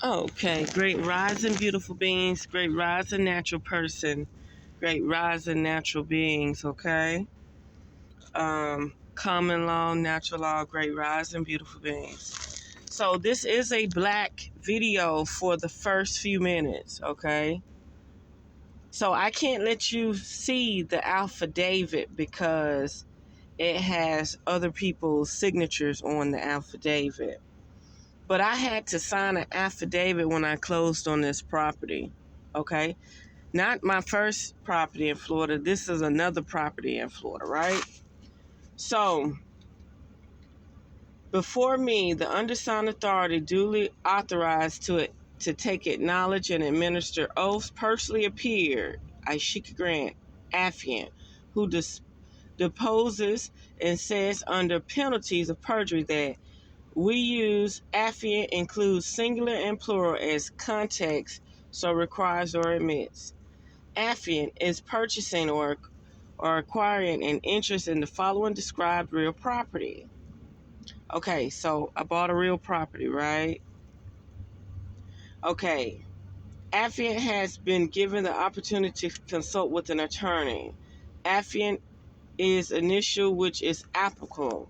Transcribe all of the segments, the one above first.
Okay, great rising, beautiful beings, great rising, natural person, great rising, natural beings, okay? Common law, natural law, great rising, beautiful beings. So, this is a black video for the first few minutes, okay? So, I can't let you see the affidavit because it has other people's signatures on the affidavit. But I had to sign an affidavit when I closed on this property, okay? Not my first property in Florida. This is another property in Florida, right? So, before me, the undersigned authority duly authorized to take acknowledge and administer oaths personally appeared, Ishika Grant, affiant, who deposes and says under penalties of perjury that we use affiant includes singular and plural as context, so requires or admits. Affiant is purchasing or acquiring an interest in the following described real property. Okay, so I bought a real property, right? Okay. Affiant has been given the opportunity to consult with an attorney. Affiant is initial which is applicable,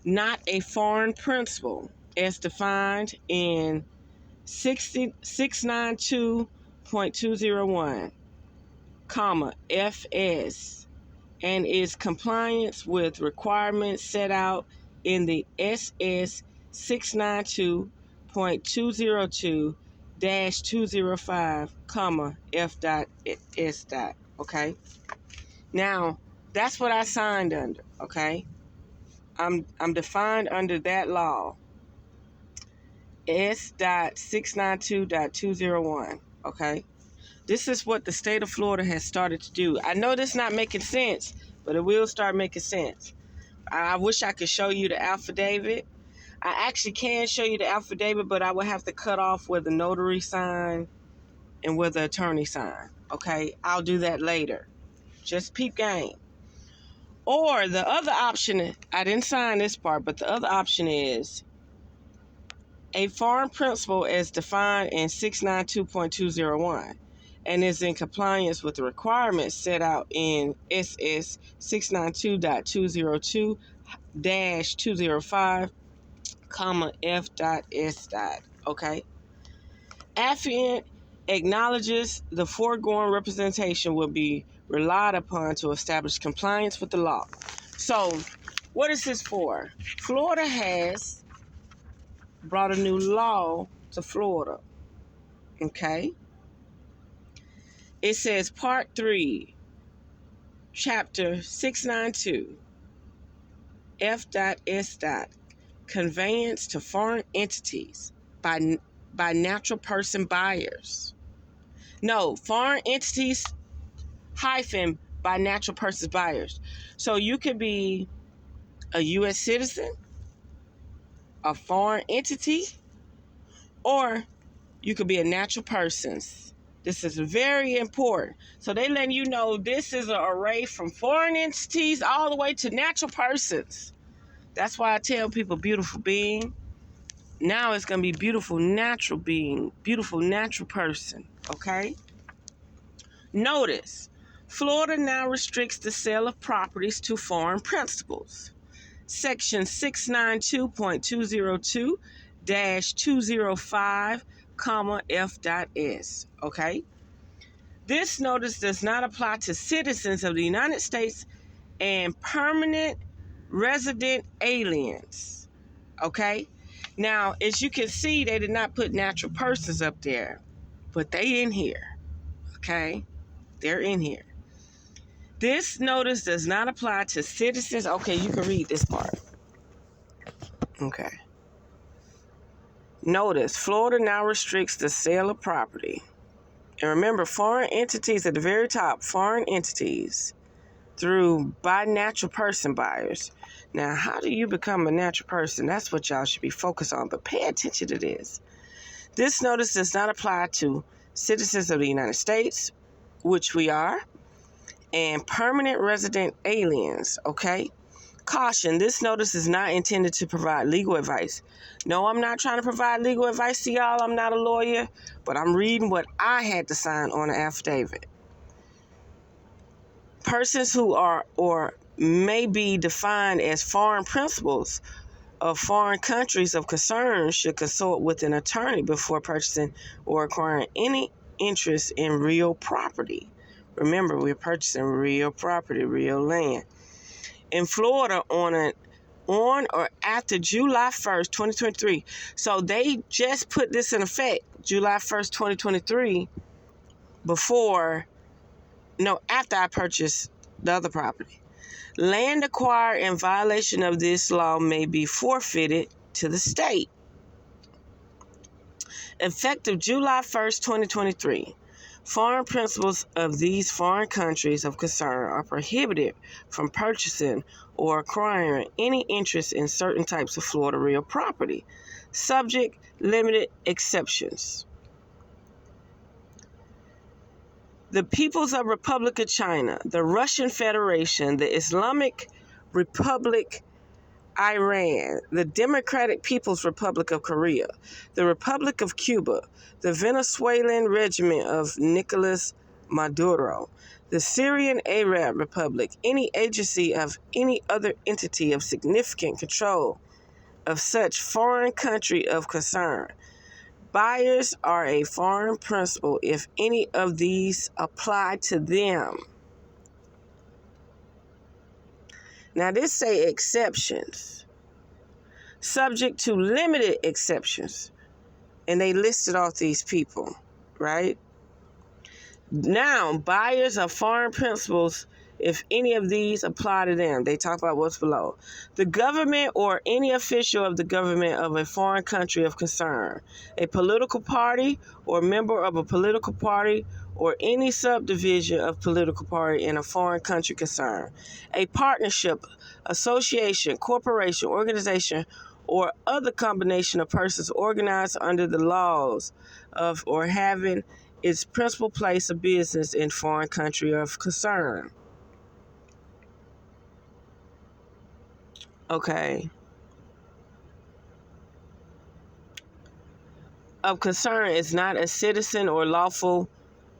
not a foreign principal, as defined in 692.201, FS, and is compliance with requirements set out in the SS 692.202-205, F.S. Okay. Now that's what I signed under. Okay. I'm defined under that law. S.692.201. Okay. This is what the state of Florida has started to do. I know this is not making sense, but it will start making sense. I wish I could show you the affidavit. I actually can show you the affidavit, but I would have to cut off where the notary sign and where the attorney sign. Okay, I'll do that later. Just peep game. Or the other option, I didn't sign this part, but the other option is a foreign principal as defined in 692.201 and is in compliance with the requirements set out in SS 692.202-205, F.S. Okay. Affiant acknowledges the foregoing representation will be relied upon to establish compliance with the law. So, what is this for? Florida has brought a new law to Florida. Okay. It says Part 3, Chapter 692, F.S. Conveyance to foreign entities by natural person buyers. No, foreign entities hyphen by natural person buyers. So you could be a U.S. citizen, a foreign entity, or you could be a natural person. This is very important. So they letting you know this is an array from foreign entities all the way to natural persons. That's why I tell people beautiful being. Now it's going to be beautiful natural being, beautiful natural person, okay? Notice, Florida now restricts the sale of properties to foreign principals. Section 692.202-205, F.S. Okay? This notice does not apply to citizens of the United States and permanent resident aliens. Okay? Now, as you can see, they did not put natural persons up there, but they in here. Okay? They're in here. This notice does not apply to citizens. Okay, you can read this part. Okay. Notice, Florida now restricts the sale of property. And remember, foreign entities at the very top, foreign entities through by natural person buyers. Now, how do you become a natural person? That's what y'all should be focused on, but pay attention to this. This notice does not apply to citizens of the United States, which we are, and permanent resident aliens, okay? Caution, this notice is not intended to provide legal advice. No, I'm not trying to provide legal advice to y'all. I'm not a lawyer, but I'm reading what I had to sign on an affidavit. Persons who are or may be defined as foreign principals of foreign countries of concern should consult with an attorney before purchasing or acquiring any interest in real property. Remember, we're purchasing real property, real land. In Florida on or after July 1st, 2023. So they just put this in effect, July 1st, 2023, after I purchased the other property. Land acquired in violation of this law may be forfeited to the state. Effective July 1st, 2023, foreign principals of these foreign countries of concern are prohibited from purchasing or acquiring any interest in certain types of Florida real property, subject limited exceptions. The People's Republic of China, the Russian Federation, the Islamic Republic Iran, the Democratic People's Republic of Korea, the Republic of Cuba, the Venezuelan regime of Nicolas Maduro, the Syrian Arab Republic, any agency of any other entity of significant control of such foreign country of concern. Buyers are a foreign principal if any of these apply to them. Now this say exceptions, subject to limited exceptions, and they listed off these people, right? Now, buyers of foreign principals, if any of these apply to them, they talk about what's below. The government or any official of the government of a foreign country of concern, a political party or member of a political party or any subdivision of political party in a foreign country concern, a partnership, association, corporation, organization, or other combination of persons organized under the laws of or having its principal place of business in foreign country of concern. Okay. Of concern is not a citizen or lawful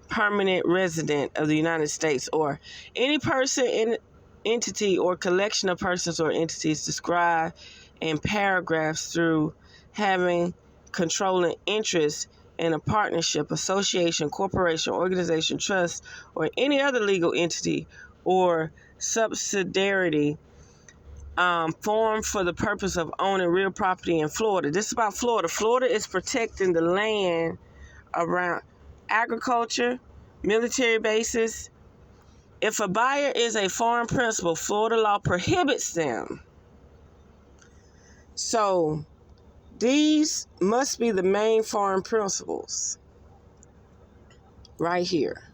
permanent resident of the United States or any person, entity, or collection of persons or entities described in paragraphs through having controlling interest in a partnership, association, corporation, organization, trust, or any other legal entity or subsidiary formed for the purpose of owning real property in Florida. This is about Florida. Florida is protecting the land around agriculture, military bases. If a buyer is a foreign principal, Florida law prohibits them. So these must be the main foreign principles right here.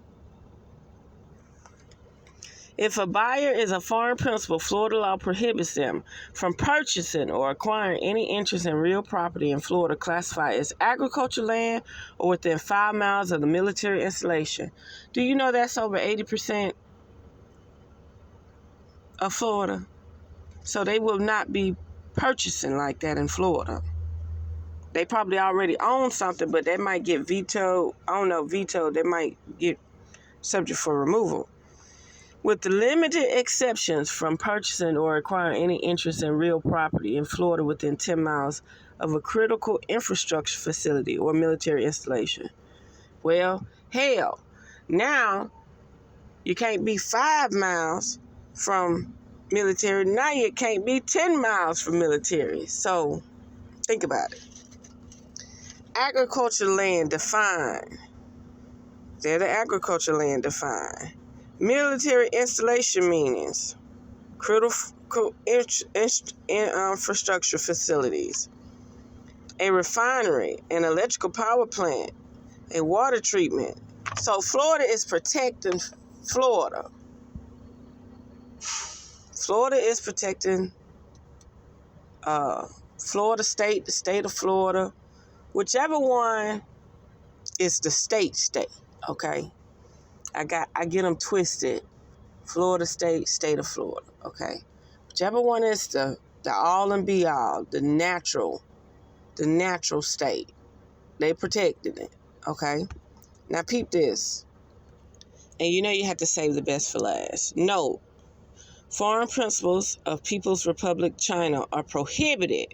If a buyer is a foreign principal, Florida law prohibits them from purchasing or acquiring any interest in real property in Florida classified as agricultural land or within 5 miles of the military installation. Do you know that's over 80% of Florida? So they will not be purchasing like that in Florida. They probably already own something, but they might get vetoed. I don't know, vetoed. They might get subject for removal. With the limited exceptions from purchasing or acquiring any interest in real property in Florida within 10 miles of a critical infrastructure facility or military installation. Well, hell, now you can't be 5 miles from military. Now you can't be 10 miles from military. So think about it. Agricultural land defined. They're the agricultural land defined. Military installation meanings, critical infrastructure facilities, a refinery, an electrical power plant, a water treatment. So Florida is protecting Florida. Florida is protecting Florida state, the state of Florida, whichever one is the state, okay? I get them twisted. Florida state, state of Florida, okay? Whichever one is the all and be all, the natural state. They protected it. Okay? Now peep this. And you have to save the best for last. Note, foreign principles of People's Republic China are prohibited.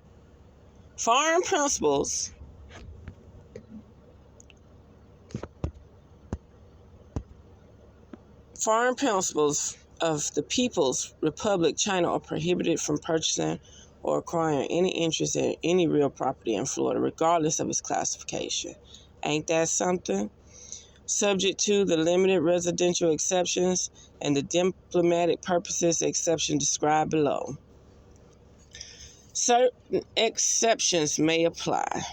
Foreign principles of the People's Republic China are prohibited from purchasing or acquiring any interest in any real property in Florida, regardless of its classification. Ain't that something? Subject to the limited residential exceptions and the diplomatic purposes exception described below. Certain exceptions may apply.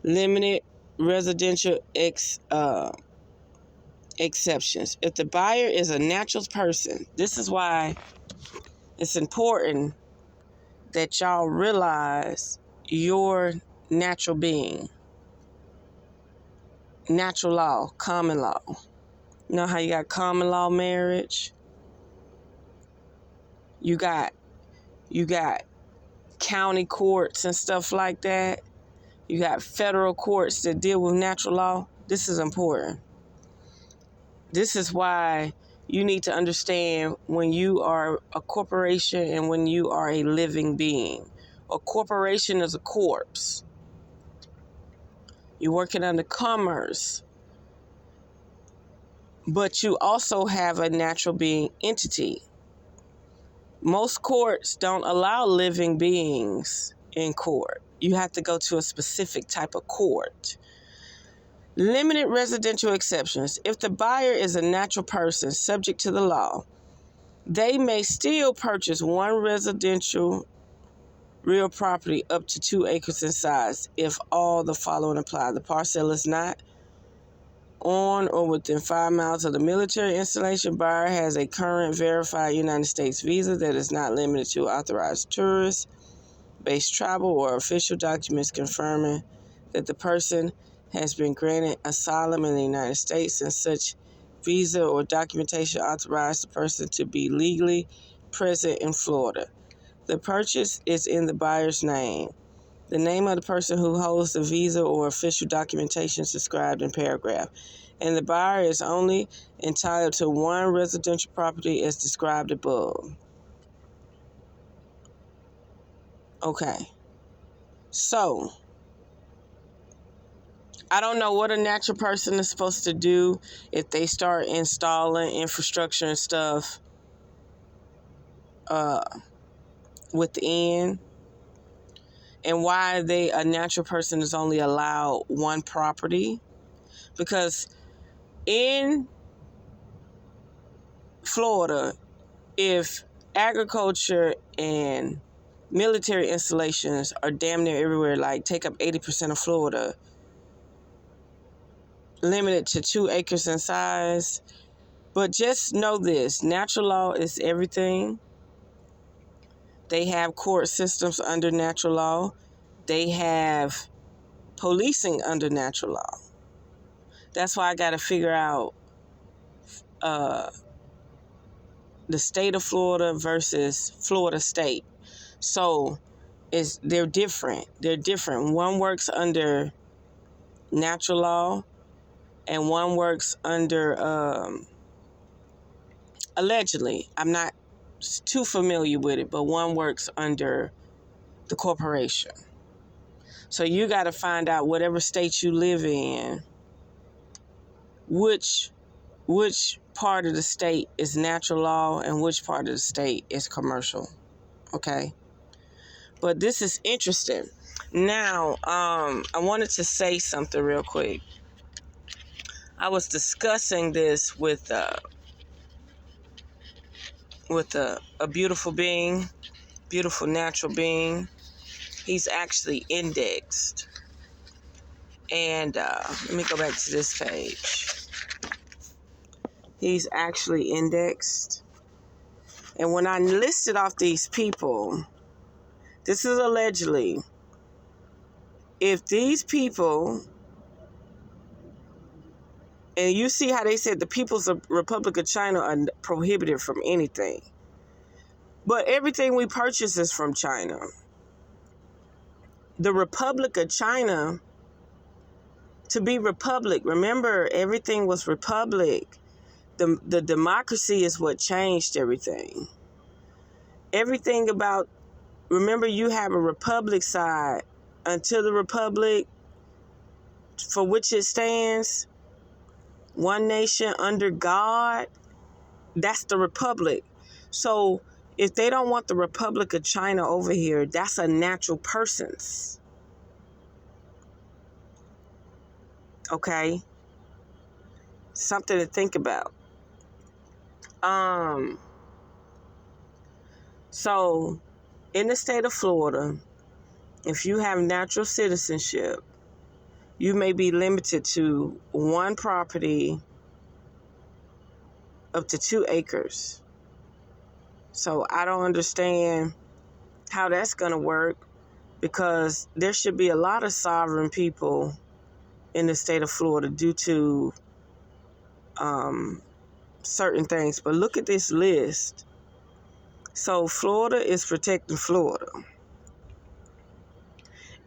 Limited residential exceptions. If the buyer is a natural person, this is why it's important that y'all realize your natural being. Natural law, common law. You know how you got common law marriage? You got county courts and stuff like that. You got federal courts that deal with natural law. This is important. This is why you need to understand when you are a corporation and when you are a living being. A corporation is a corpse. You're working under commerce. But you also have a natural being entity. Most courts don't allow living beings in court. You have to go to a specific type of court. Limited residential exceptions. If the buyer is a natural person subject to the law, they may still purchase one residential real property up to 2 acres in size if all the following apply. The parcel is not on or within 5 miles of the military installation. Buyer has a current verified United States visa that is not limited to authorized tourists, based travel, or official documents confirming that the person has been granted asylum in the United States, and such visa or documentation authorize the person to be legally present in Florida. The purchase is in the buyer's name. The name of the person who holds the visa or official documentation is described in paragraph. And the buyer is only entitled to one residential property as described above. Okay. So, I don't know what a natural person is supposed to do if they start installing infrastructure and stuff within, and why a natural person is only allowed one property. Because in Florida, if agriculture and military installations are damn near everywhere, like take up 80% of Florida, limited to 2 acres in size. But just know this, natural law is everything. They have court systems under natural law. They have policing under natural law. That's why I got to figure out the state of Florida versus Florida state. So they're different. They're different. One works under natural law and one works under, allegedly, I'm not too familiar with it, but one works under the corporation. So you got to find out whatever state you live in, which part of the state is natural law and which part of the state is commercial. Okay? But this is interesting. Now, I wanted to say something real quick. I was discussing this with a beautiful being, beautiful natural being. He's actually indexed. And let me go back to this page. He's actually indexed. And when I listed off these people, this is allegedly, if these people, and you see how they said the People's Republic of China are prohibited from anything. But everything we purchase is from China. The Republic of China, to be republic, remember, everything was republic. The democracy is what changed everything. Everything about, remember, you have a republic side. Until the republic for which it stands, one nation under God, that's the republic. So if they don't want the Republic of China over here, that's a natural person's. Okay? Something to think about. So in the state of Florida, if you have natural citizenship, you may be limited to one property up to 2 acres. So I don't understand how that's going to work, because there should be a lot of sovereign people in the state of Florida due to certain things. But look at this list. So Florida is protecting Florida.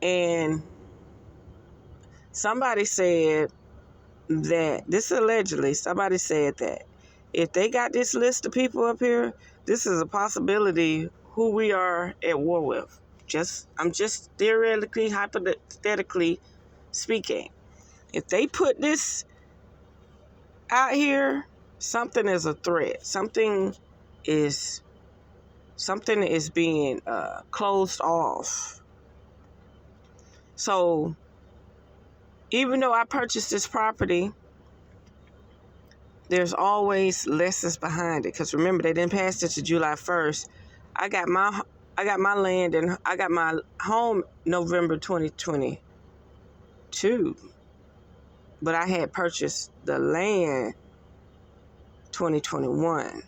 And somebody said that, this allegedly, somebody said that if they got this list of people up here, this is a possibility who we are at war with. I'm just theoretically, hypothetically speaking. If they put this out here, something is a threat. Something is being closed off. So even though I purchased this property, there's always lessons behind it. Because remember, they didn't pass it to July 1st. I got my land and I got my home November 2022. But I had purchased the land 2021.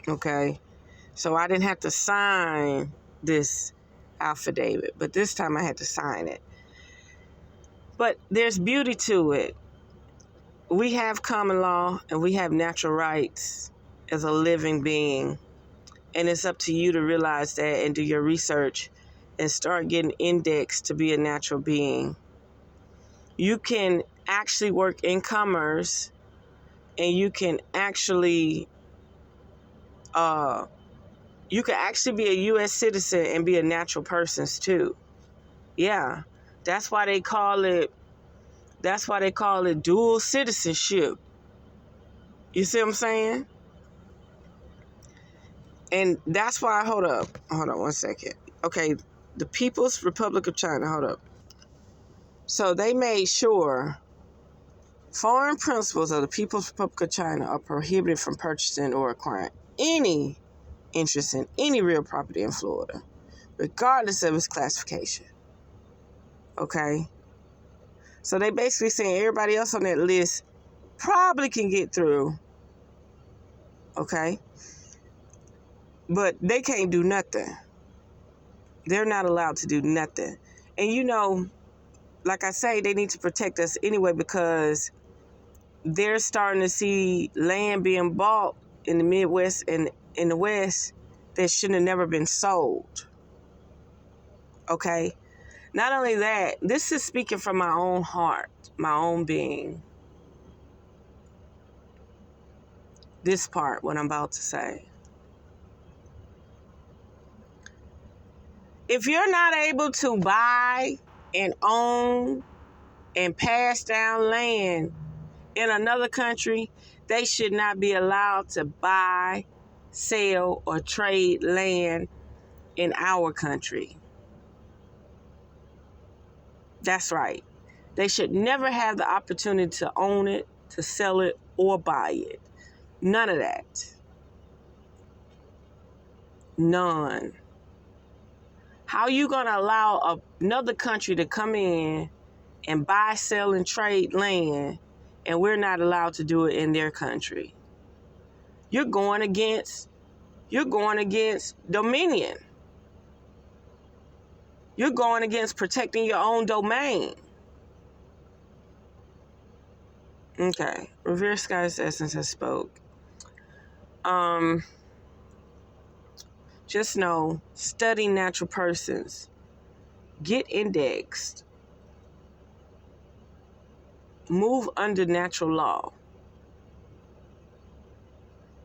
Okay? So I didn't have to sign this affidavit. But this time I had to sign it. But there's beauty to it. We have common law and we have natural rights as a living being. And it's up to you to realize that and do your research and start getting indexed to be a natural being. You can actually work in commerce, and you can actually be a U.S. citizen and be a natural person too. Yeah, that's why they call it dual citizenship. You see what I'm saying? And that's why, hold on 1 second. Okay, the People's Republic of China, hold up. So they made sure foreign principals of the People's Republic of China are prohibited from purchasing or acquiring any interest in any real property in Florida, regardless of its classification. Okay? So they basically saying everybody else on that list probably can get through. Okay? But they can't do nothing. They're not allowed to do nothing. And you know, like I say, they need to protect us anyway, because they're starting to see land being bought in the Midwest and in the West that shouldn't have never been sold. Okay? Not only that, this is speaking from my own heart, my own being. This part, what I'm about to say. If you're not able to buy and own and pass down land in another country, they should not be allowed to buy, sell, or trade land in our country. That's right. They should never have the opportunity to own it, to sell it, or buy it. None of that. None. How are you going to allow another country to come in and buy, sell, and trade land, and we're not allowed to do it in their country? You're going against dominion. You're going against protecting your own domain. Okay. Revere Sky's Essence has spoke. Just know, study natural persons. Get indexed. Move under natural law.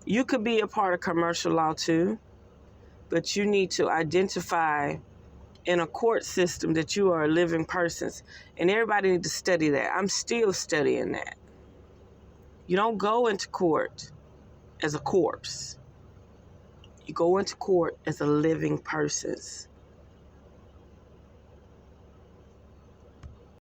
You could be a part of commercial law too, but you need to identify in a court system that you are a living person. And everybody needs to study that. I'm still studying that. You don't go into court as a corpse. You go into court as a living person.